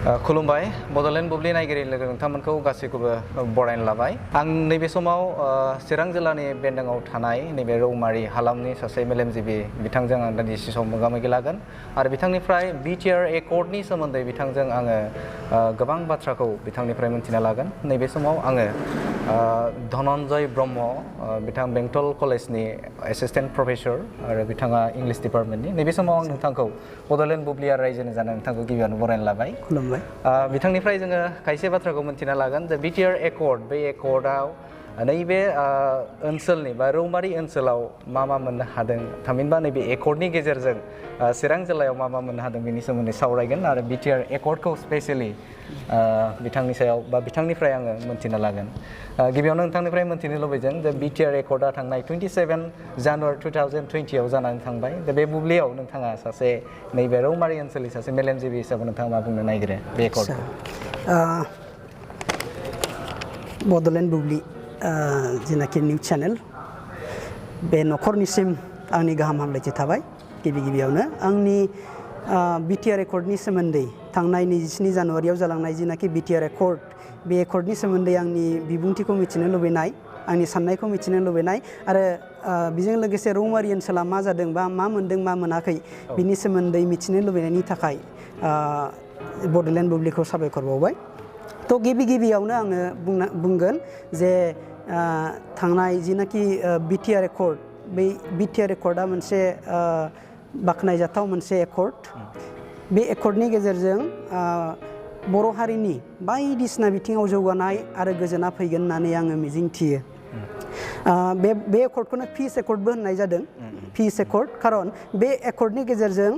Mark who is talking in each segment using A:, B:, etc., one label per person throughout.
A: खुलुमबाय बड'लेण्ड बुब्लि नायगिरि लोगो नोंथांमोनखौ गासैखौबो बरायना लाबाय आं नैबे समाव चिरां जिल्लानि बेन्दोङाव थानाय नैबे रौमारि हालामनि सासे मेलेमजिबि बिथांजों आं दान्दिसे सम मोगा-मोगि लागोन आरो बिथांनिफ्राय बिटिआर एकर्डनि सोमोन्दै बिथांजों आङो गोबां बाथ्राखौ बिथांनिफ्राय मिन्थिना लागोन नैबे समाव आङो धनन्जय ब्रह्म बिथां बेंटल कलेजनि एसिस्टेन्ट प्रफेसर आरो बिथाङा इंलिश डिपार्टमेन्टनि नैबे समाव आं नोंथांखौ बड'लेण्ड बुब्लि रायजोनि जानो नोंथांखौ गिबियावनो बरायना लाबाय बिथांनिफ्राय जोङो खायसे बाथ्राखौ मिन्थिना लागोन जे बिटिआर एकर्ड बे एकर्डआव नैबे ओनसोलनि बा रौमारि ओनसोलाव मा मोननो हादों थामहिनबा नैबे एकर्डनि गेजेरजों चिरां जिल्लायाव मा मोननो हादों बेनि सोमोन्दै सावरायगोन आरो बिटिआर एकर्डखौ स्पेसियेलि बिथांनि सायाव बा बिथांनिफ्राय आङो मिन्थिना लागोन गिबियावनो नोंथांनिफ्राय मिन्थिनो लुबैदों जे बिटिआर एकर्डआ थांनाय 27 जानुवारि 2020आव जानानै थांबाय दा बे बुब्लियाव नोंथाङा सासे नैबे रौमारि ओनसोलनि सासे मेलेमजिबि हिसाबै नोंथाङा मा बुंनो नागिरो बे एकर्डखौ
B: बड'लेण्ड बुब्लि जेनाखि निउज चेनेल बे नखरनिसिम आंनि गाहाम हामलायथि थाबाय गिबियावनो आंनि बिटिआर एकर्डनि सोमोन्दै थांनाय 27 जानुवारियाव जालांनाय जिनाखि बिटिआर एकर्ड बे एकर्डनि सोमोन्दै आंनि बिबुंथिखौ मिथिनो लुबैनाय आंनि साननायखौ मिथिनो लुबैनाय आरो बेजों लोगोसे रौमारि ओनसोला मा जादों बा मा मोनदों मा मोनाखै बिनि सोमोन्दै मिथिनो लुबैनायनि थाखाय बड'लेण्ड बुब्लिखौ साबायखर बावबाय थ' गिबियावनो आङो बुंगोन जे थांनाय जिनाखि बिटिआर एकर्ड बै बिटिआर एकर्डआ मोनसे बाख्नायजाथाव मोनसे एकर्ड बे एकर्डनि गेजेरजों बर' हारिनि बायदिसिना बिथिङाव जौगानाय आरो गोजोना फैगोन होननानै आङो मिजिंथियो बे एकर्डखौनो पिस एकर्डबो होननाय जादों पिस एकर्ड खारन बे एकर्डनि गेजेरजों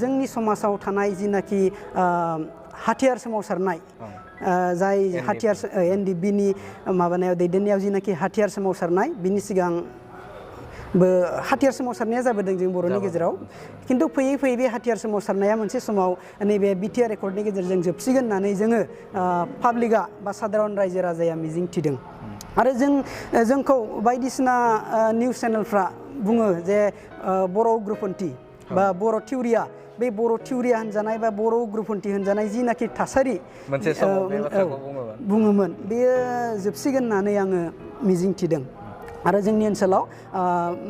B: जोंनि समाजाव थानाय जिनाखि हाथियार सोमावसारनाय जाय हाथियार एनडिएफबिनि माबानायाव दैदेननायाव जिनाखि हाथियार सोमावसारनाय बिनि सिगांबो हाथियार सोमावसारनाया जाबोदों जों बर'नि गेजेराव खिन्थु फैयै बे हाथियार सोमावसारनाया मोनसे समाव नैबे बिटिआर एकर्डनि गेजेरजों जोबसिगोन होननानै जोङो पाब्लिकआ बा साधारन रायजो राजाया मिजिंथिदों आरो जोंखौ बायदिसिना निउस चेनेलफ्रा बुङो जे बर' उग्रपन्थी बा बर' थिउरिया बे बर' थिउरिया होनजानाय बा बर' उग्रपन्थी होनजानाय जिनाखि थासारि
A: मोनसे समाव बे बाथ्राखौ
B: बुङोमोन बेयो जोबसिगोन होननानै आङो मिजिंथिदों आरो जोंनि ओनसोलाव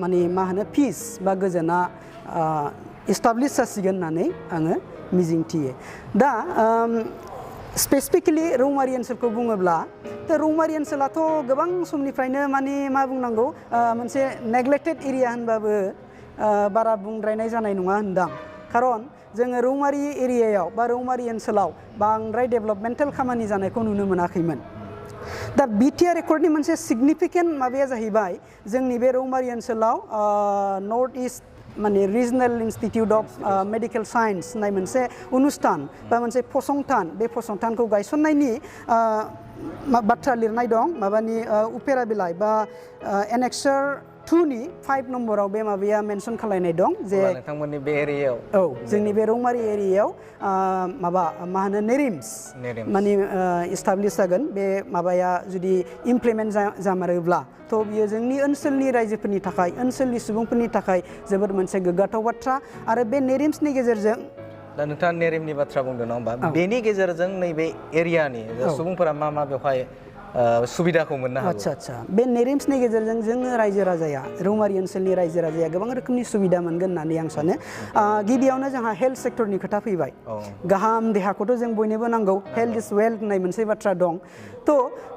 B: माने मा होनो पिस बा गोजोना इस्टाब्लिस जासिगोन होननानै आङो मिजिंथियो दा स्पेसिफिकेलि रौमारि ओनसोलखौ बुङोब्ला रौमारि ओनसोलाथ' गोबां समनिफ्रायनो माने मा बुंनांगौ मोनसे नेग्लेक्टेड एरिया होनबाबो बारा बुंद्रायनाय जानाय नङा होनदां खारन जोङो रौमारि एरियायाव बा रौमारि ओनसोलाव बांद्राय डेभेलपमेन्टेल खामानि जानायखौ नुनो मोनाखैमोन दा बिटिआर एकर्डनि मोनसे सिगनिफिकेन्ट माबाया जाहैबाय जोंनि बे रौमारि ओनसोलाव नर्थ इस्ट माने regional institute of medical science होननाय मोनसे अनुस्थान बा मोनसे फसंथान बे फसंथानखौ गायसननायनि बाथ्रा लिरनाय दं माबानि उपेरा बिलाइ बा एनेक्सार 2नि 5 नम्बराव बे माबाया मेनसन खालायनाय दं जे
A: नोंथांमोननि बे एरियायाव
B: जोंनि बे रौमारि एरियायाव माबा मा होनो नेरिम्स माने इस्टाब्लिस जागोन बे माबाया जुदि इमप्लिमेन्ट जामारोब्ला थ' बियो जोंनि ओनसोलनि रायजोफोरनि थाखाय ओनसोलनि सुबुंफोरनि थाखाय जोबोद मोनसे गोग्गाथाव बाथ्रा आरो बे नेरिम्सनि गेजेरजों
A: दा नोंथाङा नेरिमनि बाथ्रा बुंदों नङा होमबा बेनि गेजेरजों नैबे एरियानि सुबुंफोरा मा बेवहाय सुबिदाखौ मोननो हागौ
B: आच्छा बे नेरिम्सनि गेजेरजों जोङो रायजो राजाया रौमारि ओनसोलनि रायजो राजाया गोबां रोखोमनि सुबिदा मोनगोन होननानै आं सानो गिबियावनो जोंहा हेल्थ सेक्टरनि खोथा फैबाय गाहाम देहाखौथ' जों बयनोबो नांगौ हेल्थ इज वेल्थ होननाय मोनसे बाथ्रा दं थ'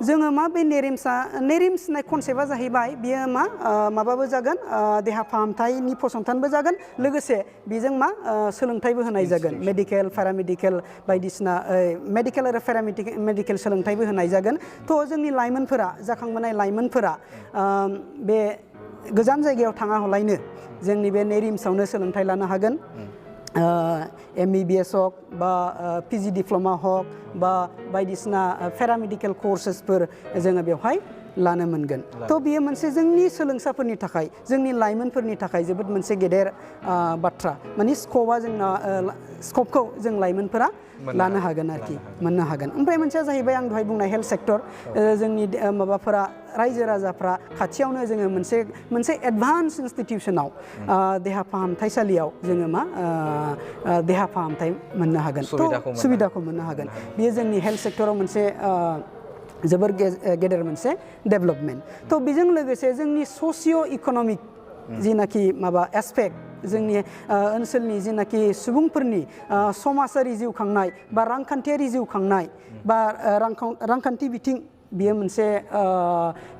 B: जोङो मा बे नेरिम्स होननाय कनसेप्टआ जाहैबाय बियो मा माबाबो जागोन देहा फाहामथायनि फसंथानबो जागोन लोगोसे बेजों मा सोलोंथाइबो होनाय जागोन मेडिकेल पेरामेडिकेल बायदिसिना मेडिकेल आरो पेरामेडिकेल सोलोंथाइबो होनाय जागोन थ' जोंनि लाइमोनफोरा जाखांबोनाय लाइमोनफोरा बे गोजान जायगायाव थाङा हलायनो जोंनि बे नेरिम्सआवनो सोलोंथाइ लानो हागोन MBBS हक बा PG डिप्ल'मा हक बा बायदिसिना पेरामेडिकेल कर्सेसफोर जोङो बेवहाय लानो मोनगोन थ' बियो मोनसे जोंनि सोलोंसाफोरनि थाखाय जोंनि लाइमोनफोरनि थाखाय जोबोद मोनसे गेदेर बाथ्रा माने स्कपा जोंना स्कपखौ जों लाइमोनफोरा लानो हागोन आरोखि मोननो हागोन ओमफ्राय मोनसेया जाहैबाय आं दहाय बुंनाय हेल्थ सेक्टर जोंनि माबाफोरा रायजो राजाफ्रा खाथियावनो जोङो मोनसे एडभान्स इनस्टिटिउसनाव देहा फाहामथायसालियाव जोङो मा देहा फाहामथाय मोननो हागोन सुबिदाखौ मोननो हागोन बेयो जोंनि हेल्थ सेक्टराव मोनसे जोबोर गेदेर मोनसे डेभेलपमेन्ट थ' बेजों लोगोसे जोंनि ससिय' इक'नमिक जिनाखि माबा एसपेक्ट जोंनि ओनसोलनि जिनाखि सुबुंफोरनि समाजारि जिउ खांनाय बा रांखान्थियारि जिउ खांनाय बा रांखान्थि बिथिं बियो मोनसे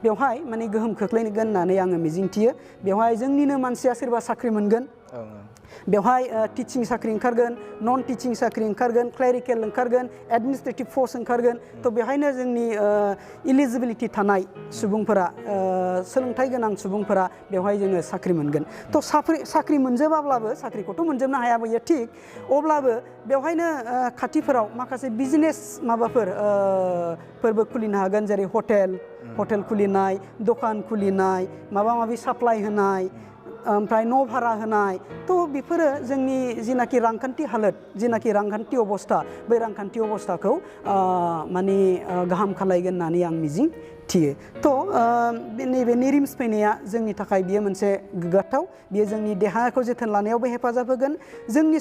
B: बेवहाय माने गोहोम खोख्लैगोन होननानै आङो मिजिंथियो बेवहाय जोंनिनो मानसिया सोरबा साख्रि मोनगोन बेवहाय टिचिं साख्रि ओंखारगोन नन टिचिं साख्रि ओंखारगोन क्लेरिकेल ओंखारगोन एडमिनिस्ट्रेटिभ पस्ट ओंखारगोन थ' बेवहायनो जोंनि इलिजिबिलिटि थानाय सुबुंफोरा सोलोंथाइ गोनां सुबुंफोरा बेवहाय जोङो साख्रि मोनगोन थ' साख्रि मोनजोबाब्लाबो साख्रिखौथ' मोनजोबनो हाया बेयो थिग अब्लाबो बेवहायनो खाथिफोराव माखासे बिजनेस माबाफोर फोरबो खुलिनो हागोन जेरै हटेल खुलिनाय दखान खुलिनाय माबा माबि साप्लाइ होनाय ओमफ्राय न' भारा होनाय थ' बेफोरो जोंनि जिनाखि रांखान्थि हालोद जिनाखि रांखान्थि अबस्था बै रांखान्थि अबस्थाखौ माने गाहाम खालायगोन होननानै आं मिजिं थियो थ' नैबे निरिम्स फैनाया जोंनि थाखाय बियो मोनसे गोग्गाथाव बियो जोंनि देहाखौ जोथोन लानायावबो हेफाजाब होगोन जोंनि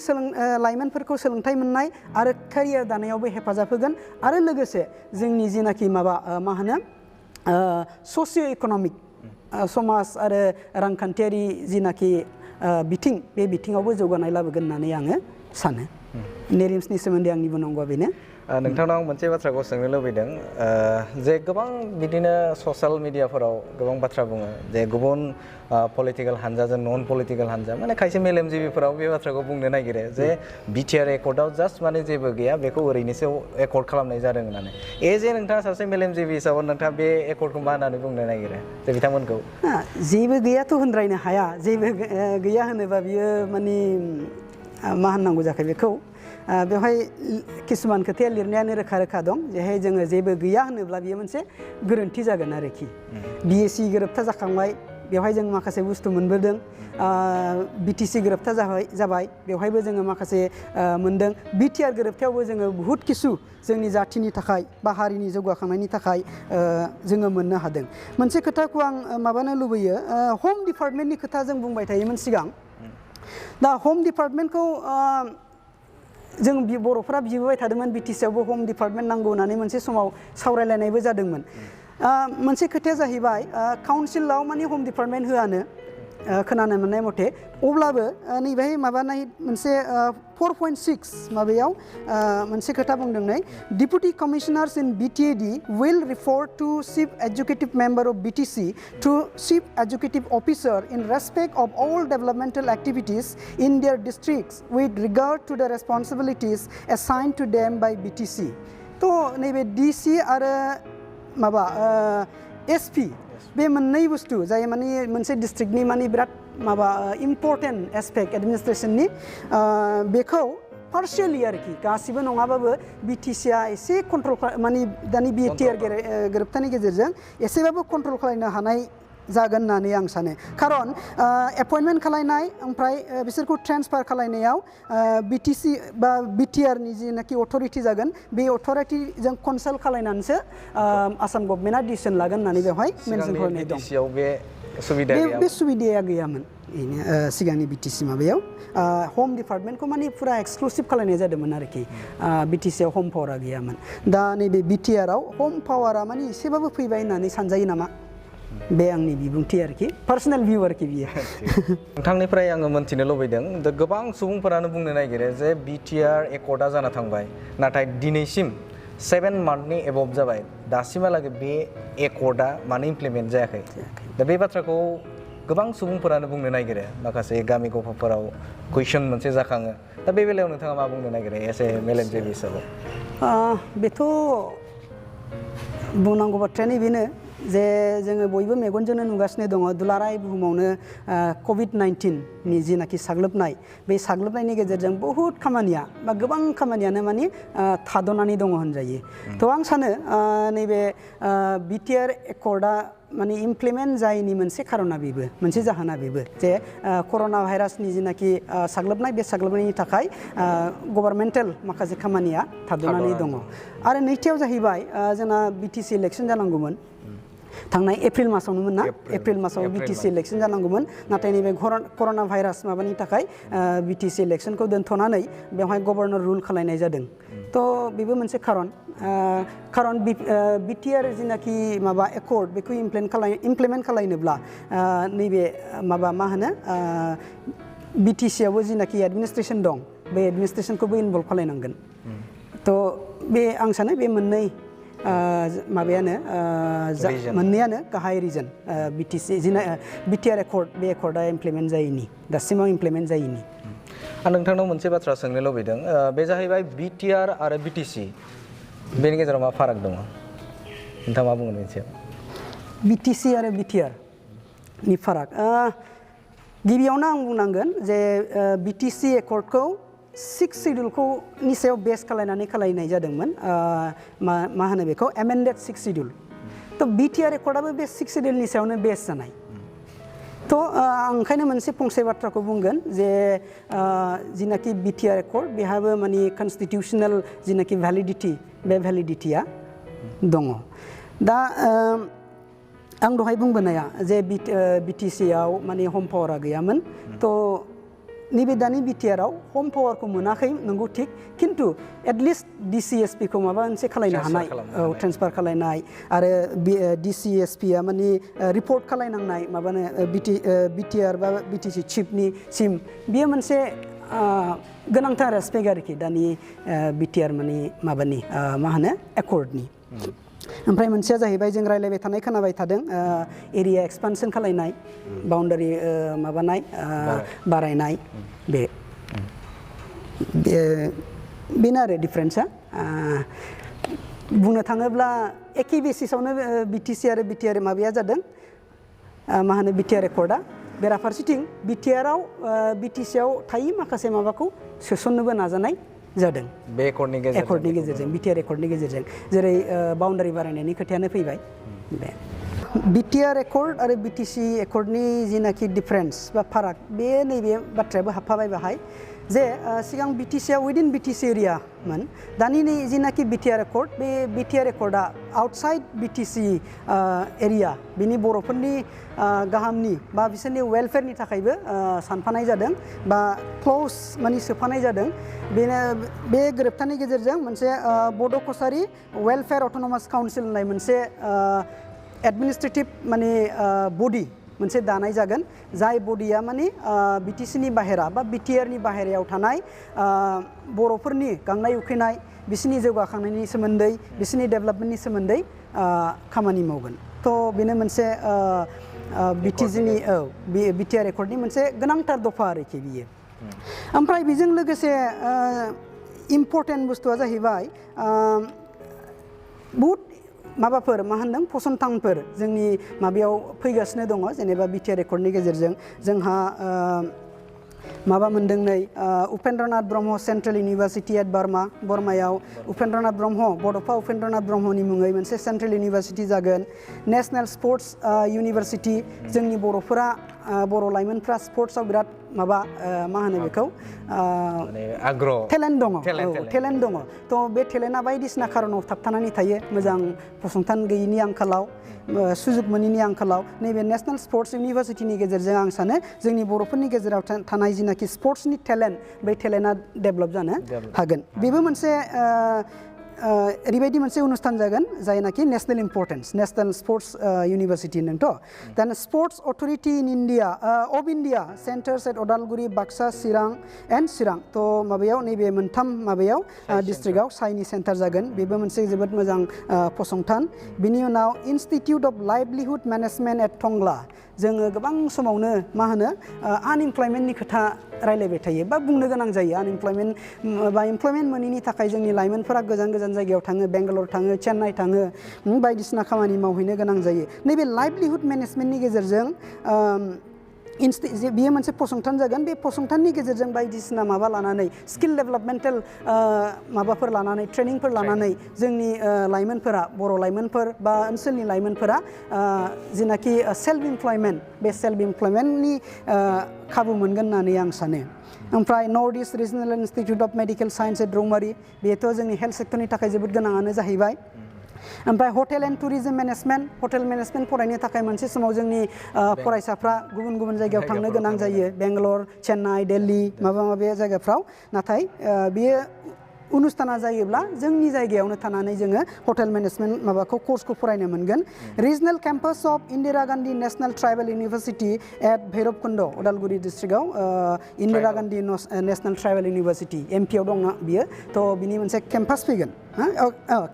B: लाइमोनफोरखौ सोलोंथाइ मोननाय आरो केरियार दानायावबो हेफाजाब होगोन आरो लोगोसे जोंनि जिनाखि माबा मा होनो ससिय' इक'नमिक समाज आरो रांखान्थियारि जिनाखि बिथिं बे बिथिङावबो जौगानाय लाबोगोन होननानै आङो सानो नेरिम्सनि सोमोन्दै आंनि बुंनांगौआ बेनो
A: नोंथांनाव मोनसे बाथ्राखौ सोंनो लुबैदों जे गोबां बिदिनो ससियेल मिडियाफोराव गोबां बाथ्रा बुङो जे गुबुन पलिटिकेल हान्जाजों नन पलिटिकेल हान्जा माने खायसे मेलेमजिबिफोराव बे बाथ्राखौ बुंनो नागिरो जे बिटिआर एकर्डआव जास्ट माने जेबो गैया बेखौ ओरैनोसो एकर्ड खालामनाय जादों होननानै जे नोंथाङा सासे मेलेमजिबि हिसाबै नोंथाङा बे एकर्डखौ मा होननानै बुंनो नागिरो जे बिथांमोनखौ
B: जेबो गैयाथ' होनद्रायनो हाया जेबो गैया होनोबा बियो माने मा होननांगौ जाखो बेखौ बेवहाय किसुमान खोथाया लिरनायानो रोखा रोखा दं जेहाय जोङो जेबो गैया होनोब्ला बियो मोनसे गोरोन्थि जागोन आरोखि बिएसि गोरोबथा जाखांबाय बेवहाय जों माखासे बुस्थु मोनबोदों बिटिसि गोरोबथा जाबाय बेवहायबो जोङो माखासे मोनदों बिटिआर गोरोबथायावबो जोङो बुहुत किसु जोंनि जाथिनि थाखाय बा हारिनि जौगाखांनायनि थाखाय जोङो मोननो हादों मोनसे खोथाखौ आं माबानो लुबैयो हम डिपार्टमेन्टनि खोथा जों बुंबाय थायोमोन सिगां दा हम डिपार्टमेन्टखौ जों बर'फोरा बिबोबाय थादोंमोन बिटिसिआवबो हम डिपार्टमेन्ट नांगौ होननानै मोनसे समाव सावरायलायनायबो जादोंमोन मोनसे खोथाया जाहैबाय काउन्सिलाव माने हम डिपार्टमेन्ट होआनो खोनानो मोननाय मथे अब्लाबो नैबेहाय माबानाय मोनसे 4.6 माबायाव मोनसे खोथा बुंदों नै deputy commissioners in BTAD will refer to chief executive member of BTC to chief executive officer in respect of all developmental activities in their districts with regard to the responsibilities assigned to them by BTC थ' नैबे DC आरो माबा SP बे मोननै बुस्थु जाय माने मोनसे डिस्ट्रिक्टनि माने बिराद माबा इम्परटेन्ट एसपेक्ट एडमिनिस्ट्रेसननि बेखौ पार्शियेलि आरोखि गासिबो नङाबाबो बिटिसिआ एसे कन्ट्रल माने दानि बिटिआर गोरोबथानि गेजेरजों एसेबाबो कन्ट्रल खालामनो हानाय जागोन होननानै आं सानो खारन एपइन्टमेन्ट खालायनाय ओमफ्राय बिसोरखौ ट्रेन्सफार खालायनायाव बिटिसि बा बिटिआरनि जिनाखि अथरिटि जागोन बे अथरिटिजों कनसाल्ट खालायनानैसो आसाम गभर्नमेन्टआ डिसिसन लागोन होननानै बेवहाय मेनसन खालामनाय दं बे सुबिदाया गैयामोन सिगांनि बिटिसि माबायाव हम डिपार्टमेन्टखौ माने फुरा एक्सक्लुसिभ खालायनाय जादोंमोन आरोखि बिटिसिआव हम पावारा गैयामोन दा नैबे बिटिआरआव हम पावारा माने एसेबाबो फैबाय होननानै सानजायो नामा बे आंनि बिबुंथि आरोखि पार्सनेल भिउ आरोखि बियो
A: नोंथांनिफ्राय आङो मोनथिनो लुबैदों गोबां सुबुंफोरानो बुंनो नागिरो जे बिटिआर एकर्डआ जाना थांबाय नाथाय दिनैसिम 7 मान्थनि एबभ जाबाय दासिमहालागै बे एकर्डआ मानो इमप्लिमेन्ट जायाखै दा बे बाथ्राखौ गोबां सुबुंफोरानो बुंनो नागिरो माखासे गामि गफाफोराव कुइसन मोनसे जाखाङो दा बे बेलायाव नोंथाङा मा बुंनो नागिरो एसे मेलेमजिबि हिसाबै
B: बेथ' बुंनांगौ बाथ्रायानो बेनो जे जोङो बयबो मेगनजोंनो नुगासिनो दङ दुलाराय बुहुमावनो कभिड-19 नि जिनाखि साग्लोबनाय बे साग्लोबनायनि गेजेरजों बहुद खामानिया बा गोबां खामानियानो माने थाद'नानै दङ होनजायो थ' आं सानो नैबे बिटिआर एकर्डआ माने इमप्लिमेन्ट जायैनि मोनसे खारना बेबो मोनसे जाहोना बेबो जे कर'ना भाइरासनि जिनाखि साग्लोबनाय बे साग्लोबनायनि थाखाय गभर्नमेन्टेल माखासे खामानिया थाद'नानै दङ आरो नैथियाव जाहैबाय जोंना बिटिसि इलेक्सन जानांगौमोन थांनाय एप्रिल मासावनोमोन ना एप्रिल मासाव बिटिसि इलेक्सन जानांगौमोन नाथाय नैबे कर'ना भाइरास माबानि थाखाय बिटिसि इलेक्सनखौ दोनथ'नानै बेवहाय गभर्नर रुल खालायनाय जादों थ' बेबो मोनसे खारन बिटिआर जिनाखि माबा एकर्ड बेखौ इमप्लिमेन्ट खालायनोब्ला नैबे माबा मा होनो बिटिसिआवबो जिनाखि एडमिनिस्ट्रेसन दं बे एडमिनिस्ट्रेसनखौबो इनभल्भ खालायनांगोन थ' बे आं सानो बे मोननै माबायानो मोननैयानो गाहाय रिजन बिटिआर एकर्ड बे एकर्डआ इमप्लिमेन्ट जायैनि दासिमाव इमप्लिमेन्ट जायैनि
A: आं नोंथांनाव मोनसे बाथ्रा सोंनो लुबैदों बे जाहैबाय बिटिआर आरो बिटिसि बेनि गेजेराव मा फाराग दङ नोंथाङा मा बुंगोन बेनि सायाव
B: बिटिसि आरो बिटिआर नि फाराग गिबियावनो आं बुंनांगोन जे बिटिसि एकर्डखौ 6 सिडिउलखौ नि सायाव बेस खालायनानै खालायनाय जादोंमोन मा होनो बेखौ एमेन्डेड 6 सिडिउल थ' बिटिआर एकर्डआबो बे 6 सिडिउलनि सायावनो बेस जानाय थ' आं ओंखायनो मोनसे फंसे बाथ्राखौ बुंगोन जे जिनाखि बिटिआर एकर्ड बेहाबो माने कनस्टिटिउसनेल जिनाखि भ्यालिडिटि बे भ्यालिडिटिया दङ दा आं दहाय बुंबोनाया जे बिटिसिआव माने हम पावारा गैयामोन थ' नैबे दानि बिटिआरआव हम पावारखौ मोनाखै नंगौ थिग खिन्थु एटलिस्ट डिसिएसपिखौ माबा मोनसे खालायनो हानाय ट्रेन्सफार खालायनाय आरो डिसिएसपिआ माने रिपर्ट खालायनांनाय माबानो बिटिआर बा बिटिसि चिफनिसिम बेयो मोनसे गोनांथार एस्पेक्ट आरोखि दानि बिटिआर माने माबानि मा होनो एकर्डनि ओमफ्राय मोनसेया जाहैबाय जों रायलायबाय थानाय खोनाबाय थादों एरिया एक्सपानसन खालायनाय बाउन्डारि माबानाय बारायनाय बेनो आरो डिफारेन्सा बुंनो थाङोब्ला एखे बेसिसावनो बिटिसि आरो बिटिआर माबाया जादों मा होनो बिटिआर एकर्डआ बेराफारसेथिं बिटिआरआव बिटिसिआव थायि माखासे माबाखौ सोसननोबो नाजानाय जादों
A: बे एकर्डनि
B: गेजेरजों बिटिआर एकर्डनि गेजेरजों जेरै बाउन्डारि बारायनायनि खोथायानो फैबाय बे बिटिआर एकर्ड आरो बिटिसि एकर्डनि जिनाखि डिफारेन्स बा फाराग बे नैबे बाथ्रायाबो हाबफाबाय बाहाय जे सिगां बिटिसिआ उइदिन बिटिसि एरियामोन दानि नै जिनाखि बिटिआर एकर्ड बे बिटिआर एकर्डआ आउटसाइड बिटिसि एरिया बिनि बर'फोरनि गाहामनि बा बिसोरनि वेलफेयारनि थाखायबो सानफानाय जादों बा क्ल'ज माने सोफानाय जादों बेनो बे गोरोबथानि गेजेरजों मोनसे बड' कसारि वेलफेयार अट'नमास काउन्सिल होननाय मोनसे एडमिनिस्ट्रेटिभ माने बडि मोनसे दानाय जागोन जाय बडिया माने बिटिसिनि बाहेरा बा बिटिआरनि बाहेरायाव थानाय बर'फोरनि गांनाय उखैनाय बिसोरनि जौगाखांनायनि सोमोन्दै बिसोरनि डेभेलपमेन्टनि सोमोन्दै खामानि मावगोन थ' बेनो मोनसे बिटिसिनि बिटिआर एकर्डनि मोनसे गोनांथार दफा आरोखि बियो ओमफ्राय बेजों लोगोसे इम्परटेन्ट बुस्थुआ जाहैबाय बहुद माबाफोर मा होनदों फसंथानफोर जोंनि माबायाव फैगासिनो दङ जेनेबा बिटिआर एकर्डनि गेजेरजों जोंहा माबा मोनदों नै Upendranath Brahma central university at बर्मायाव उपेन्द्रनाथ ब्रह्म बड'फा उपेन्द्रनाथ ब्रह्मनि मुङै मोनसे सेन्ट्रेल इउनिभारसिटि जागोन नेसनेल स्पर्ट्स इउनिभारसिटि जोंनि बर'फोरा बर' लाइमोनफ्रा स्पर्ट्सआव बिराद माबा मा होनो बेखौ टेलेन्ट दङ थ' बे टेलेन्टआ बायदिसिना खारनाव थाबथानानै थायो मोजां फसंथान गैयिनि आंखालाव सुजुग मोनैनि आंखालाव नैबे नेसनेल स्पर्ट्स इउनिभारसिटिनि गेजेरजों आं सानो जोंनि बर'फोरनि गेजेराव थानाय जिनाखि स्पर्ट्सनि टेलेन्ट बे टेलेन्टआ डेभेलप जानो हागोन बेबो मोनसे ओरैबायदि मोनसे अनुस्थान जागोन जायनाखि national importance national sports university होनदोंथ' दान sports authority in India of India centres at Udalguri Baksa Chirang थ' माबायाव नैबे मोनथाम माबायाव डिस्ट्रिक्टआव साइनि सेन्टार जागोन बेबो मोनसे जोबोद मोजां फसंथान बिनि उनाव institute of livelihood management at Tangla जोङो गोबां समावनो मा होनो आनइमप्लयमेन्टनि खोथा रायलायबाय थायो बा बुंनो गोनां जायो आनइमप्लयमेन्ट बा इमप्लयमेन्ट मोनैनि थाखाय जोंनि लाइमोनफोरा गोजान गोजान जायगायाव थाङो बेंगालर थाङो चेन्नाइ थाङो बायदिसिना खामानि मावहैनो गोनां जायो नैबे लाइभलिहुड मेनेजमेन्टनि गेजेरजों बेयो मोनसे फसंथान जागोन बे फसंथाननि गेजेरजों बायदिसिना माबा लानानै स्किल डेभेलपमेन्टेल माबाफोर लानानै ट्रेनिंफोर लानानै जोंनि लाइमोनफोरा बर' लाइमोनफोर बा ओनसोलनि लाइमोनफोरा जेनाखि सेल्फ इमप्लयमेन्ट बे सेल्फ इमप्लयमेन्टनि खाबु मोनगोन होननानै आं सानो ओमफ्राय north east regional institute of medical science at Roumari बेथ' जोंनि हेल्थ सेक्टरनि थाखाय जोबोद गोनाङानो जाहैबाय ओमफ्राय hotel and tourism management hotel management फरायनो थाखाय मोनसे समाव जोंनि फरायसाफ्रा गुबुन गुबुन जायगायाव थांनो गोनां जायो बेंगालर चेन्नाइ दिल्ली माबा माबि जायगाफ्राव नाथाय बेयो अनुस्थाना जायोब्ला जोंनि जायगायावनो थानानै जोङो हटेल मेनेजमेन्ट माबाखौ कर्सखौ फरायनो मोनगोन regional campus of Indira Gandhi national tribal university at Bhairabkunda Udalguri डिस्ट्रिक्टआव Indira Gandhi national tribal university एमपिआव दङ बियो थ' बिनि मोनसे केम्पास फैगोन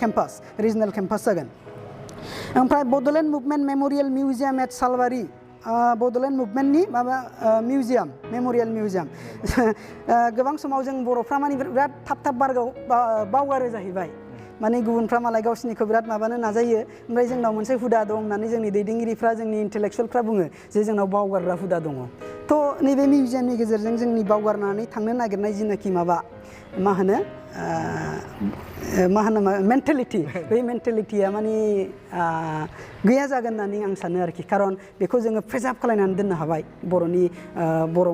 B: केम्पास रिजनेल केम्पास जागोन ओमफ्राय Bodoland movement memorial museum at Salbari Bodoland मुभमेन्टनि माबा मिउजियाम मेम'रियेल मिउजियाम गोबां समाव जों बर'फ्रा माने बिराद थाब बावगारो जाहैबाय माने गुबुनफ्रा मालाय गावसिनिखौ बिराद माबानो नाजायो ओमफ्राय जोंनाव मोनसे हुदा दं होननानै जोंनि दैदेनगिरिफ्रा जोंनि इन्टेलेक्सुयेलफ्रा बुङो जे जोंनाव बावगारग्रा हुदा दङ थ' नैबे मिउजियामनि गेजेरजों जोंनि बावगारनानै थांनो नागिरनाय जिनाखि माबा मा होनो मेन्टेलिटि बै मेन्टेलिटिया माने गैया जागोन होननानै आं सानो आरोखि खारन बेखौ जोङो प्रिजार्भ खालायनानै दोननो हाबाय बर'नि बर'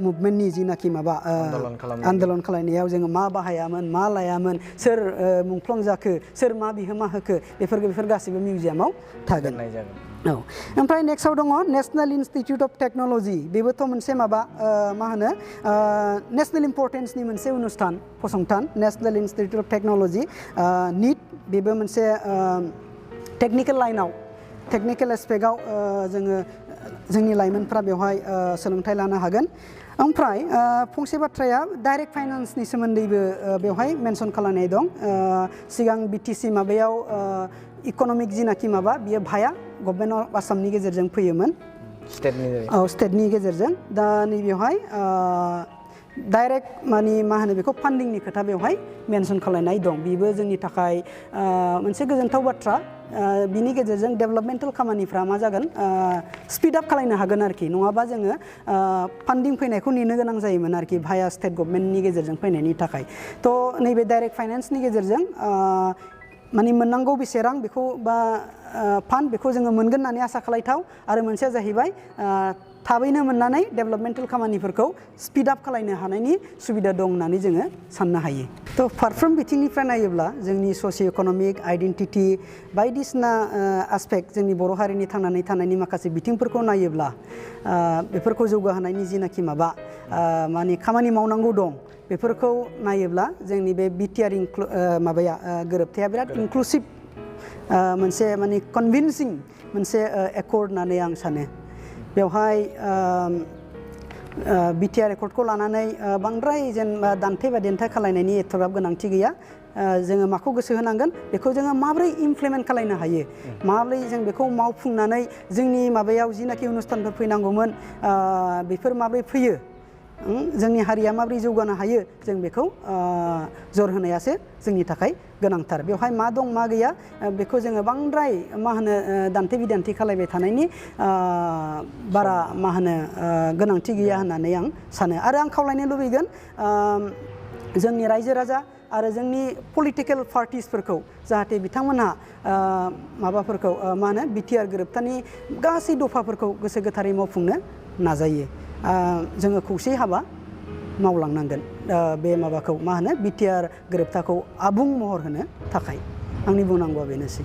B: मुभमेन्टनि जिनाखि माबा आन्दलन खालायनायाव जोङो मा बाहायामोन मा लायामोन सोर मुंख्लं जाखो सोर मा बिहोमा होखो बेफोर गासैबो मिउजियामाव थागोन औ ओमफ्राय नेक्स्टआव दङ नेशनेल इन्सटिटिउट अफ टेक्न'लजि बेबोथ' मोनसे माबा मा होनो नेशनेल इम्परटेन्सनि मोनसे अनुस्थान फसंथान national institute of technology NIT बेबो मोनसे टेकनिकेल लाइनाव टेकनिकेल एस्पेक्टआव जोङो जोंनि लाइमोनफ्रा बेवहाय सोलोंथाइ लानो हागोन ओमफ्राय फंसे बाथ्राया डाइरेक्ट फाइनान्सनि सोमोन्दैबो बेवहाय मेनसन खालामनाय दं सिगां बिटिसि माबायाव इक'नमिक जिनाखि माबा बियो भाया गभर्नमेन्ट अफ आसामनि गेजेरजों फैयोमोन स्टेटनि गेजेरजों दा नैबेवहाय डाइरेक्ट माने मा होनो बेखौ फान्डिंनि खोथा बेवहाय मेनसन खालामनाय दं बेबो जोंनि थाखाय मोनसे गोजोनथाव बाथ्रा बिनि गेजेरजों डेभेलपमेन्टेल खामानिफ्रा मा जागोन स्पिड आप खालामनो हागोन आरोखि नङाबा जोङो फान्डिं फैनायखौ नेनो गोनां जायोमोन आरोखि भाया स्टेट गभर्नमेन्टनि गेजेरजों फैनायनि थाखाय थ' नैबे डाइरेक्ट फाइनान्सनि गेजेरजों माने मोननांगौ बेसे रां बेखौ बा फान्ड बेखौ जोङो मोनगोन होननानै आसा खालायथाव आरो मोनसेया जाहैबाय थाबैनो मोननानै डेभेलपमेन्टेल खामानिफोरखौ स्पिड आप खालामनो हानायनि सुबिदा दं होननानै जोङो साननो हायो थ' फारफ्रोम बिथिंनिफ्राय नायोब्ला जोंनि ससिय' इक'नमिक आइडेन्टिटि बायदिसिना आस्पेक्ट जोंनि बर' हारिनि थांनानै थानायनि माखासे बिथिंफोरखौ नायोब्ला बेफोरखौ जौगाहोनायनि जिनाखि माबा माने खामानि मावनांगौ दं बेफोरखौ नायोब्ला जोंनि बे बिटिआर माबाया गोरोबथाया बिराद इनक्लुसिभ मोनसे माने कनभिन्सिं मोनसे एकर्ड होननानै आं सानो बेवहाय बिटिआर एकर्डखौ लानानै बांद्राय जेनेबा दान्थे बा देन्था खालायनायनि एथ'ग्राब गोनांथि गैया जोङो माखौ गोसो होनांगोन बेखौ जोङो माबोरै इमप्लिमेन्ट खालामनो हायो माबोरै जों बेखौ मावफुंनानै जोंनि माबायाव जिनाखि अनुस्थानफोर फैनांगौमोन बेफोर माबोरै फैयो जोंनि हारिया माबोरै जौगानो हायो जों बेखौ जर होनायासो जोंनि थाखाय गोनांथार बेवहाय मा दं मा गैया बेखौ जोङो बांद्राय मा होनो दान्थे बिदान्थे खालायबाय थानायनि बारा मा होनो गोनांथि गैया होननानै आं सानो आरो आं खावलायनो लुबैगोन जोंनि रायजो राजा आरो जोंनि पलिटिकेल पार्टिसफोरखौ जाहाथे बिथांमोनहा माबाफोरखौ मा होनो बिटिआर गोरोबथानि गासै दफाफोरखौ गोसो गोथारै मावफुंनो नाजायो जोङो खौसे हाबा मावलांनांगोन बे माबाखौ मा होनो बिटिआर गोरोबथाखौ आबुं महर होनो थाखाय आंनि बुंनांगौआ बेनोसै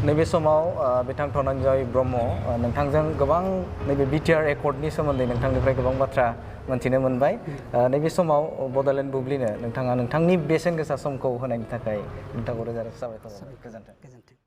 A: नैबे समाव बिथां धनन्जय ब्रह्म नोंथांजों गोबां नैबे बिटिआर एकर्डनि सोमोन्दै नोंथांनिफ्राय गोबां बाथ्रा मोनथिनो मोनबाय नैबे समाव बड'लेण्ड बुब्लिनो नोंथाङा नोंथांनि बेसेन गोसा समखौ होनायनि थाखाय नोंथांखौ रोजा रोजा साबायखर गोजोन्थों